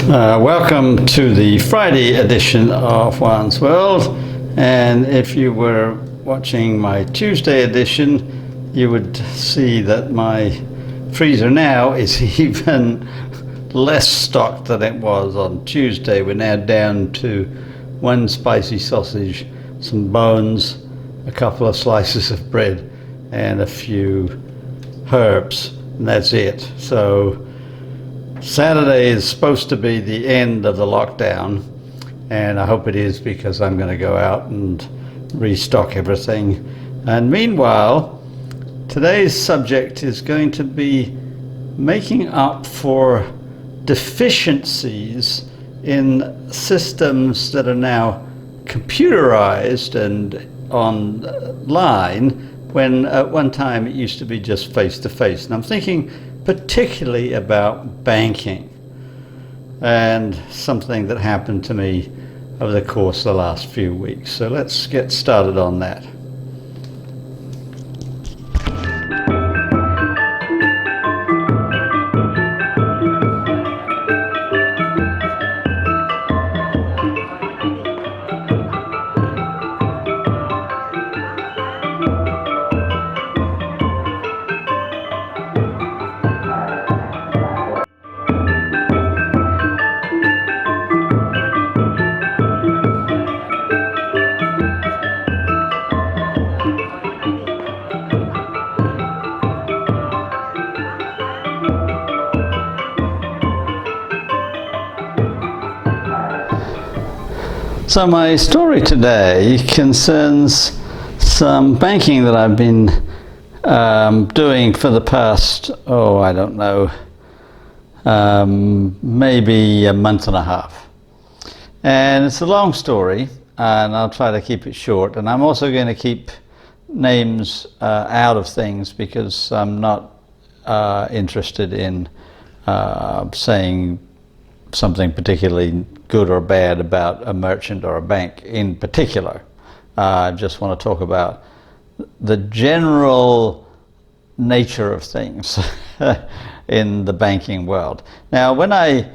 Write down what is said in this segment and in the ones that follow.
Welcome to the Friday edition of Juan's World, and if you were watching my Tuesday edition, you would see that my freezer now is even less stocked than it was on Tuesday. We're now down to one spicy sausage, some bones, a couple of slices of bread, and a few herbs, and that's it. So Saturday is supposed to be the end of the lockdown, and I hope it is, because I'm going to go out and restock everything. And meanwhile, today's subject is going to be making up for deficiencies in systems that are now computerized and online, when at one time it used to be just face-to-face. And I'm thinking particularly about banking, and something that happened to me over the course of the last few weeks. So let's get started on that. So my story today concerns some banking that I've been doing for the past, maybe a month and a half. And it's a long story, and I'll try to keep it short. And I'm also going to keep names out of things, because I'm not interested in saying something particularly good or bad about a merchant or a bank in particular. I just want to talk about the general nature of things in the banking world. Now, when I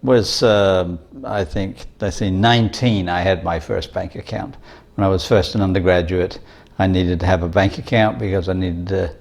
was, 19, I had my first bank account. When I was first an undergraduate, I needed to have a bank account because I needed to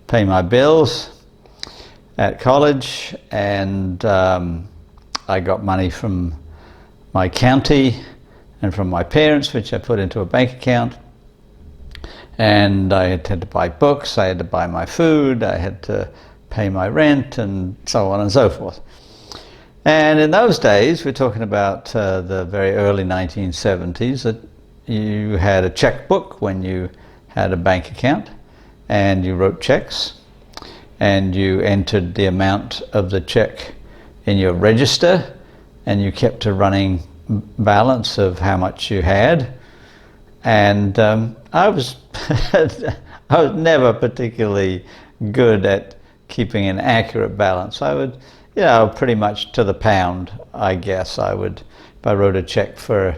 pay my bills at college, and I got money from my county and from my parents, which I put into a bank account. And I had to buy books, I had to buy my food, I had to pay my rent, and so on and so forth. And in those days, we're talking about the very early 1970s, that you had a checkbook when you had a bank account, and you wrote checks, and you entered the amount of the check in your register, and you kept a running balance of how much you had. And I was never particularly good at keeping an accurate balance. I would, pretty much to the pound, I guess. If I wrote a check for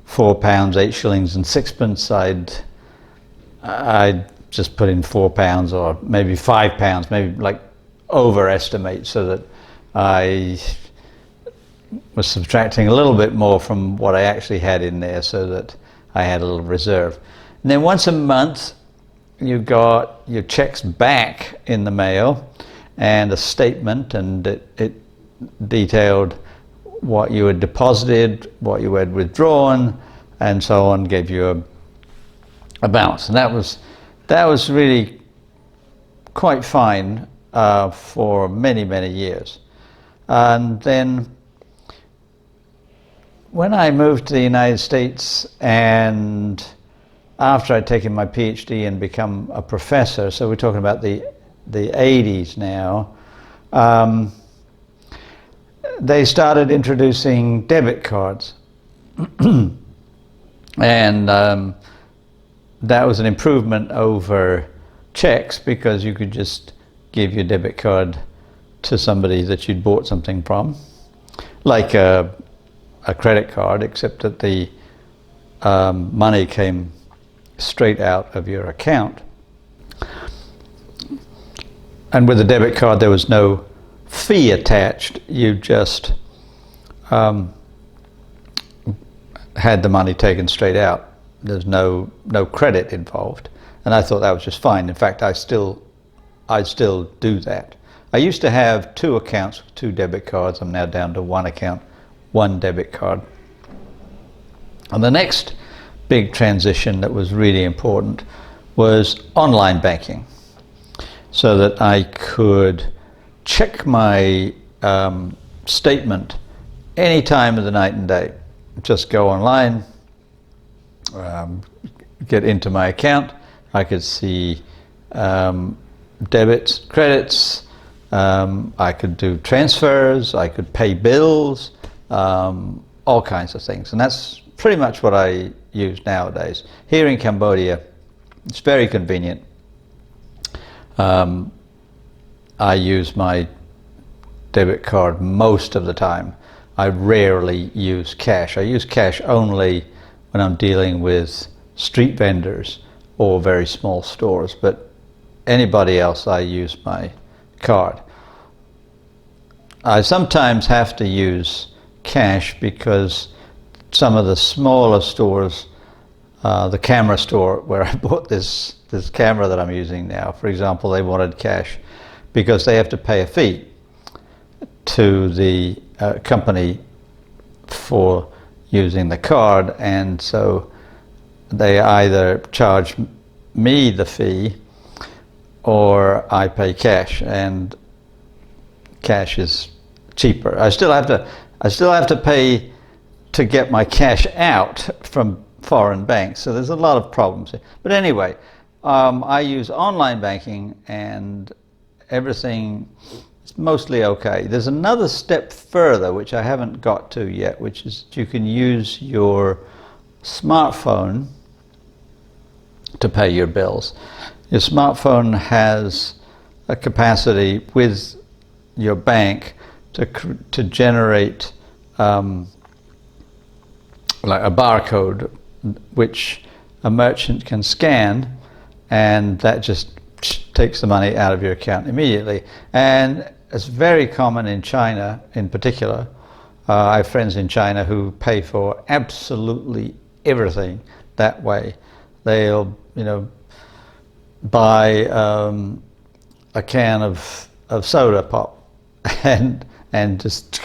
£4, 8 shillings and sixpence, I'd just put in £4, or maybe £5, maybe like overestimate, so that I was subtracting a little bit more from what I actually had in there, so that I had a little reserve. And then once a month, you got your checks back in the mail, and a statement, and it detailed what you had deposited, what you had withdrawn, and so on, gave you a balance. And that was really quite fine for many, many years. And then when I moved to the United States, and after I'd taken my PhD and become a professor, so we're talking about the 80s now, they started introducing debit cards. And that was an improvement over checks, because you could just give your debit card to somebody that you'd bought something from, like a credit card, except that the money came straight out of your account. And with a debit card, there was no fee attached. You just had the money taken straight out. There's no credit involved, and I thought that was just fine. In fact, I still do that. I used to have 2 accounts with 2 debit cards. I'm now down to 1 account, 1 debit card. And the next big transition that was really important was online banking, so that I could check my statement any time of the night and day. Just go online, get into my account. I could see debits, credits, I could do transfers, I could pay bills, all kinds of things. And that's pretty much what I use nowadays. Here in Cambodia, it's very convenient. I use my debit card most of the time. I rarely use cash. I use cash only when I'm dealing with street vendors or very small stores, but anybody else I use my card. I sometimes have to use cash because some of the smaller stores, the camera store where I bought this camera that I'm using now, for example, they wanted cash because they have to pay a fee to the company for using the card, and so they either charge me the fee or I pay cash, and cash is cheaper. I still have to pay to get my cash out from foreign banks, so there's a lot of problems here. But anyway, I use online banking and everything is mostly okay. There's another step further which I haven't got to yet, which is you can use your smartphone to pay your bills. Your smartphone has a capacity with your bank to generate like a barcode which a merchant can scan, and that just takes the money out of your account immediately. And it's very common in China in particular. I have friends in China who pay for absolutely everything that way. They'll, buy a can of soda pop and just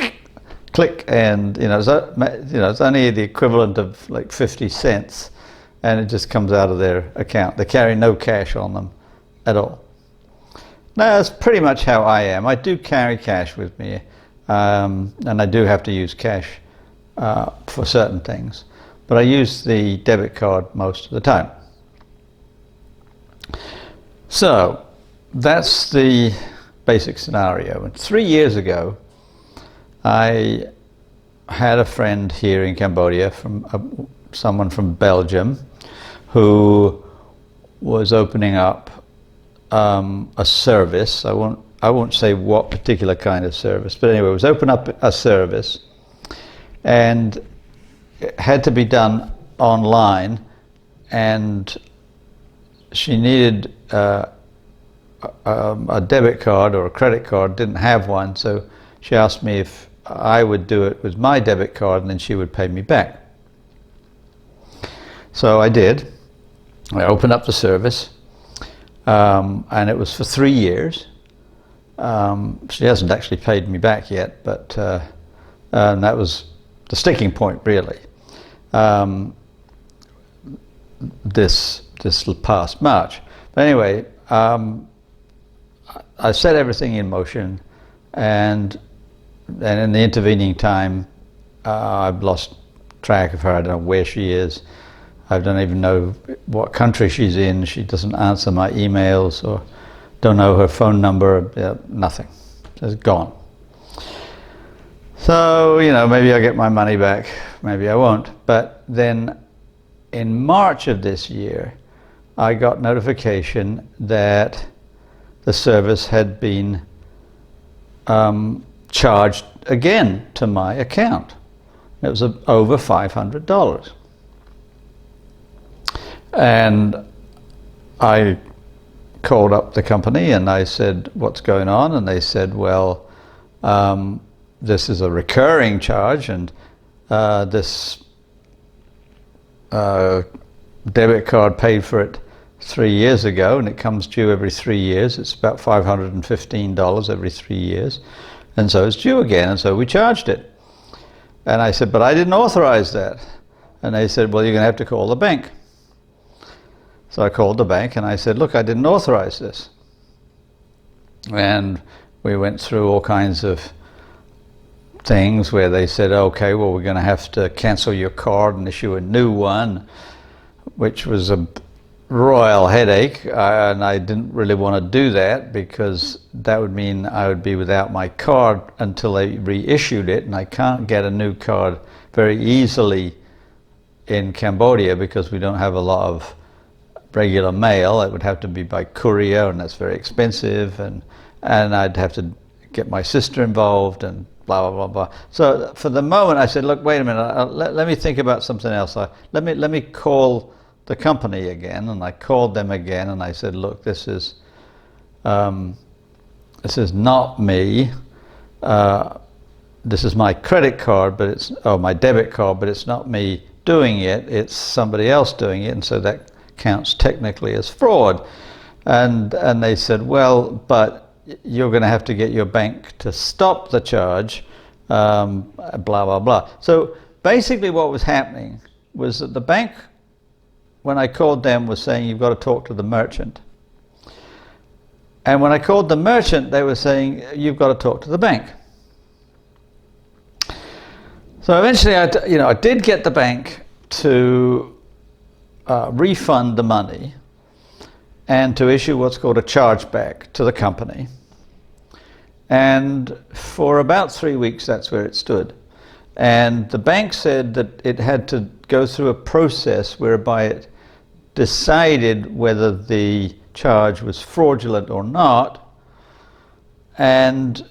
click, and it's only the equivalent of like 50 cents, and it just comes out of their account. They carry no cash on them at all. Now, that's pretty much how I am. I do carry cash with me, and I do have to use cash for certain things, but I use the debit card most of the time. So that's the basic scenario. And 3 years ago, I had a friend here in Cambodia, from someone from Belgium, who was opening up a service. I won't say what particular kind of service, but anyway, it was open up a service, and it had to be done online, and she needed a debit card or a credit card, didn't have one, so she asked me if I would do it with my debit card and then she would pay me back. So I did. I opened up the service, and it was for 3 years. She hasn't actually paid me back yet, but and that was the sticking point, really. This past March. But anyway, I set everything in motion, and in the intervening time, I've lost track of her. I don't know where she is. I don't even know what country she's in. She doesn't answer my emails, or don't know her phone number. Nothing. It's gone. So, maybe I'll get my money back, maybe I won't. But then in March of this year, I got notification that the service had been charged again to my account. It was over $500. And I called up the company and I said, what's going on? And they said, well, this is a recurring charge, and this debit card paid for it 3 years ago, and it comes due every 3 years. It's about $515 every 3 years, and so it's due again, and so we charged it. And I said, but I didn't authorize that. And they said, well, you're going to have to call the bank. So I called the bank and I said, look, I didn't authorize this. And we went through all kinds of things where they said, okay, well, we're going to have to cancel your card and issue a new one, which was a royal headache. And I didn't really want to do that, because that would mean I would be without my card until they reissued it, and I can't get a new card very easily in Cambodia because we don't have a lot of regular mail. It would have to be by courier, and that's very expensive, and I'd have to get my sister involved, and blah blah blah blah. So for the moment I said, look, wait a minute, let me think about something else. Let me call the company again. And I called them again, and I said, look, this is not me. This is my credit card, but my debit card, but it's not me doing it. It's somebody else doing it, and so that counts technically as fraud. And they said, well, but you're going to have to get your bank to stop the charge, blah blah blah. So basically what was happening was that the bank, when I called them, was saying, you've got to talk to the merchant. And when I called the merchant, they were saying, you've got to talk to the bank. So eventually I did get the bank to refund the money and to issue what's called a chargeback to the company. And for about 3 weeks, that's where it stood. And the bank said that it had to go through a process whereby it decided whether the charge was fraudulent or not. And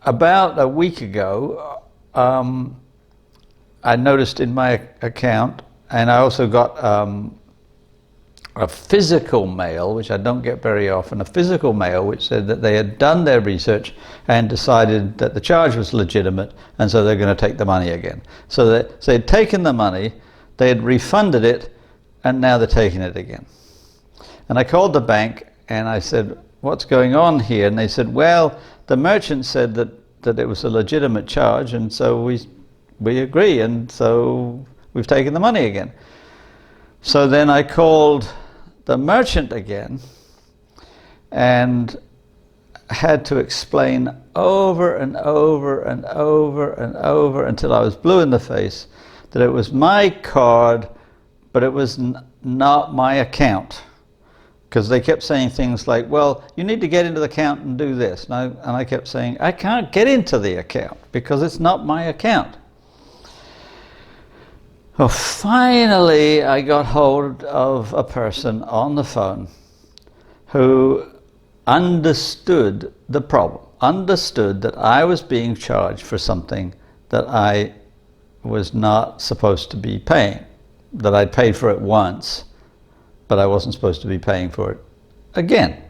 about a week ago, I noticed in my account, and I also got a physical mail, which I don't get very often, a physical mail which said that they had done their research and decided that the charge was legitimate, and so they're going to take the money again. So they'd taken the money, they had refunded it, and now they're taking it again. And I called the bank and I said, what's going on here? And they said, well, the merchant said that it was a legitimate charge, and so we agree, and so we've taken the money again. So then I called the merchant again and had to explain over and over and over and over until I was blue in the face that it was my card, but it was not my account. Because they kept saying things like, well, you need to get into the account and do this. And I kept saying, I can't get into the account because it's not my account. Well, finally, I got hold of a person on the phone who understood the problem, understood that I was being charged for something that I was not supposed to be paying, that I'd paid for it once, but I wasn't supposed to be paying for it again.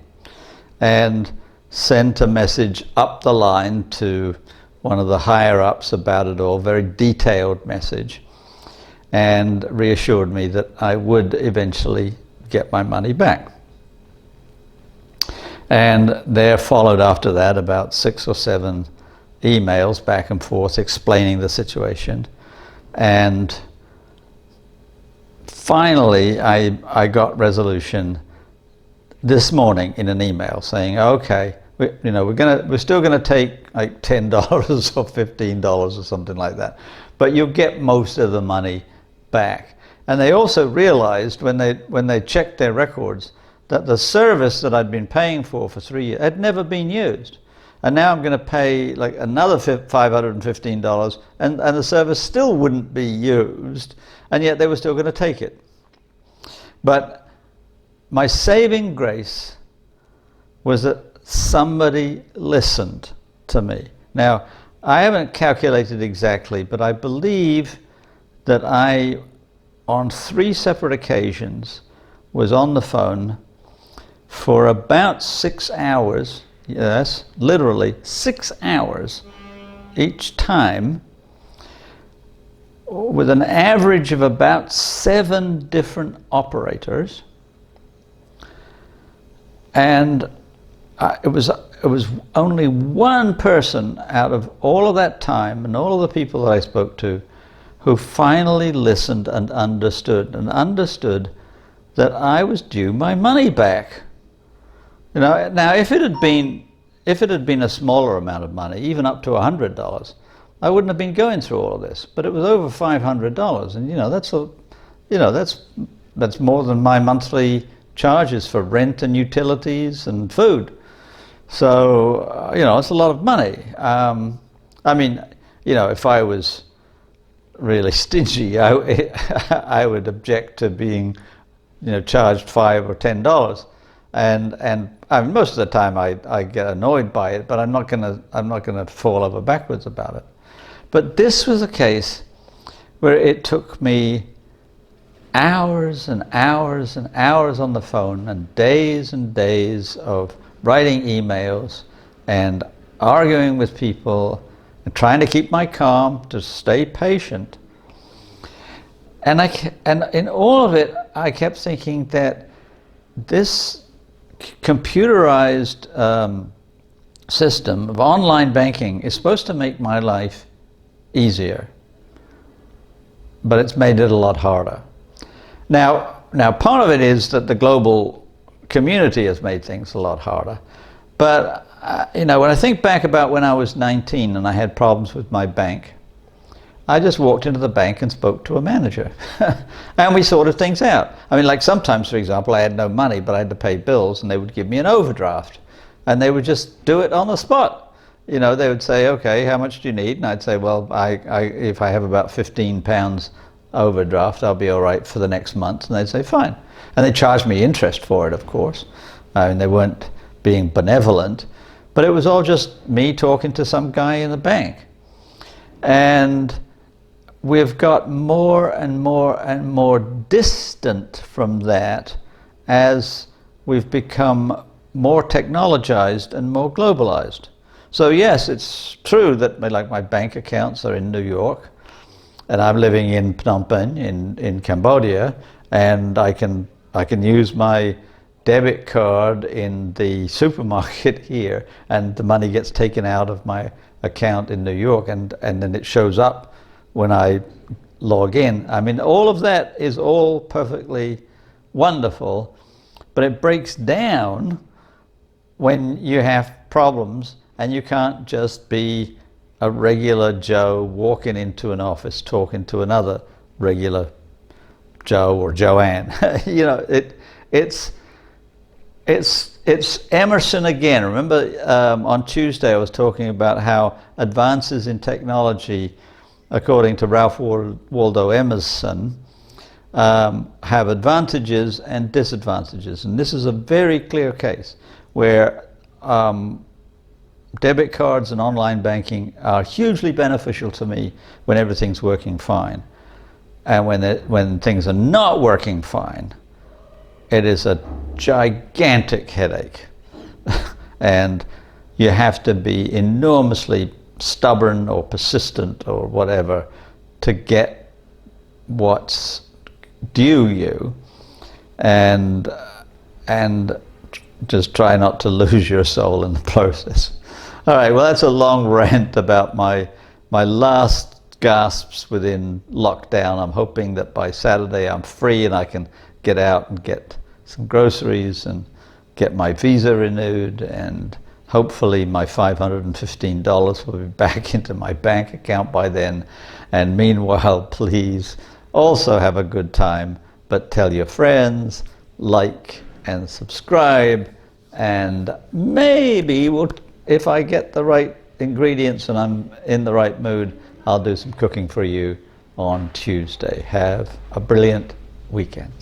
And sent a message up the line to one of the higher ups about it all, very detailed message, and reassured me that I would eventually get my money back. And there followed after that about 6 or 7 emails back and forth explaining the situation. And finally I got resolution this morning in an email saying, okay, we're still gonna take like $10 or $15 or something like that, but you'll get most of the money back. And they also realized when they checked their records that the service that I'd been paying for 3 years had never been used. And now I'm going to pay like another $515, and the service still wouldn't be used, and yet they were still going to take it. But my saving grace was that somebody listened to me. Now, I haven't calculated exactly, but I believe that I, on 3 separate occasions, was on the phone for about 6 hours, yes, literally 6 hours, each time with an average of about 7 different operators, and it was only one person out of all of that time and all of the people that I spoke to who finally listened and understood that I was due my money back. You know, now if it had been a smaller amount of money, even up to $100, I wouldn't have been going through all of this. But it was over $500, and that's more than my monthly charges for rent and utilities and food. So it's a lot of money. I mean, if I was really stingy, I would object to being charged $5 or $10. And I mean, most of the time I get annoyed by it, but I'm not gonna fall over backwards about it. But this was a case where it took me hours and hours and hours on the phone and days of writing emails and arguing with people and trying to keep my calm, to stay patient. And in all of it, I kept thinking that this computerized system of online banking is supposed to make my life easier, but it's made it a lot harder. Now part of it is that the global community has made things a lot harder. But when I think back about when I was 19 and I had problems with my bank, I just walked into the bank and spoke to a manager and we sorted things out. I mean, like sometimes, for example, I had no money, but I had to pay bills, and they would give me an overdraft, and they would just do it on the spot. They would say, okay, how much do you need? And I'd say, well, if I have about £15 overdraft, I'll be all right for the next month. And they'd say, fine. And they charged me interest for it, of course. I mean, they weren't being benevolent, but it was all just me talking to some guy in the bank. And we've got more and more and more distant from that as we've become more technologized and more globalized. So yes, it's true that my bank accounts are in New York, and I'm living in Phnom Penh in Cambodia, and I can use my debit card in the supermarket here, and the money gets taken out of my account in New York, and then it shows up when I log in. I mean, all of that is all perfectly wonderful, but it breaks down when you have problems and you can't just be a regular Joe walking into an office talking to another regular Joe or Joanne. It's Emerson again. Remember on Tuesday I was talking about how advances in technology, according to Ralph Waldo Emerson, have advantages and disadvantages. And this is a very clear case where debit cards and online banking are hugely beneficial to me when everything's working fine. And when things are not working fine, it is a gigantic headache. And you have to be enormously stubborn or persistent or whatever to get what's due you, and just try not to lose your soul in the process. All right, well, that's a long rant about my last gasps within lockdown. I'm hoping that by Saturday I'm free and I can get out and get some groceries and get my visa renewed, and hopefully my $515 will be back into my bank account by then. And meanwhile, please also have a good time, but tell your friends, like and subscribe, and maybe if I get the right ingredients and I'm in the right mood, I'll do some cooking for you on Tuesday. Have a brilliant weekend.